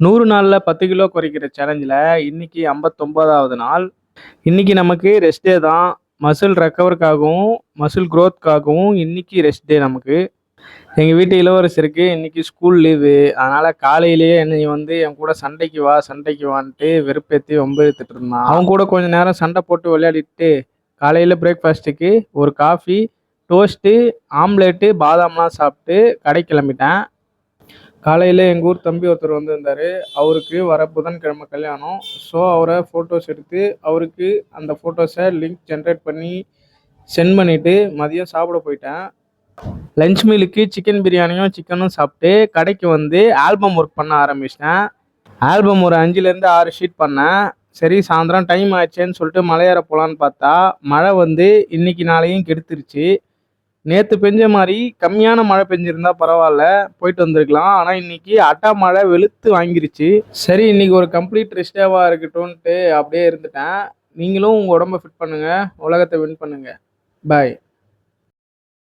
100 நாள்ல 10 கிலோ குறைக்கிற சேலஞ்சில் இன்னைக்கு 59வது நாள். இன்னைக்கு நமக்கு ரெஸ்ட் டே தான். மசில் ரெக்கவருக்காகவும் மசில் க்ரோத்க்காகவும் இன்னைக்கு ரெஸ்ட் டே நமக்கு. எங்கள் வீட்டு இளவரசருக்கு இன்னைக்கு ஸ்கூல் லீவு. அதனால் காலையிலேயே என்னை வந்து என் கூட சண்டைக்கு வா சண்டைக்கு வான்ட்டு வெறுப்பேற்றி வம்பிழுத்துட்டு இருந்தான். அவன் கூட கொஞ்ச நேரம் சண்டை போட்டு விளையாடிட்டு காலையில் பிரேக்ஃபாஸ்ட்டுக்கு ஒரு காஃபி, டோஸ்ட்டு, ஆம்லேட்டு, பாதாம்லாம் சாப்பிட்டு கடை கிளம்பிட்டேன். காலையில் எங்கள் ஊர் தம்பி ஒருத்தர் வந்திருந்தார். அவருக்கு வர புதன்கிழமை கல்யாணம். ஸோ அவரை ஃபோட்டோஸ் எடுத்து அவருக்கு அந்த ஃபோட்டோஸை லிங்க் ஜென்ரேட் பண்ணி சென்ட் பண்ணிவிட்டு மதியம் சாப்பிட போயிட்டேன். லஞ்ச் மீலுக்கு சிக்கன் பிரியாணியும் சிக்கனும் சாப்பிட்டு கடைக்கு வந்து ஆல்பம் ஒர்க் பண்ண ஆரம்பிச்சிட்டேன். ஆல்பம் ஒரு 5லேருந்து 6 ஷீட் பண்ணேன். சரி சாயந்தரம் டைம் ஆச்சேன்னு சொல்லிட்டு மலையேற போகலான்னு பார்த்தா மழை வந்து இன்னைக்கு நாளையும் கெடுத்துருச்சு. நேற்று பெஞ்ச மாதிரி கம்மியான மழை பெஞ்சிருந்தா பரவாயில்ல, போயிட்டு வந்திருக்கலாம். ஆனால் இன்னைக்கு அட்டா மழை வெளுத்து வாங்கிருச்சு. சரி இன்னைக்கு ஒரு கம்ப்ளீட் ரெஸ்டாவாக இருக்கட்டும்ன்ட்டு அப்படியே இருந்துட்டேன். நீங்களும் உங்கள் உடம்பை ஃபிட் பண்ணுங்கள், உலகத்தை வின் பண்ணுங்கள். பாய்.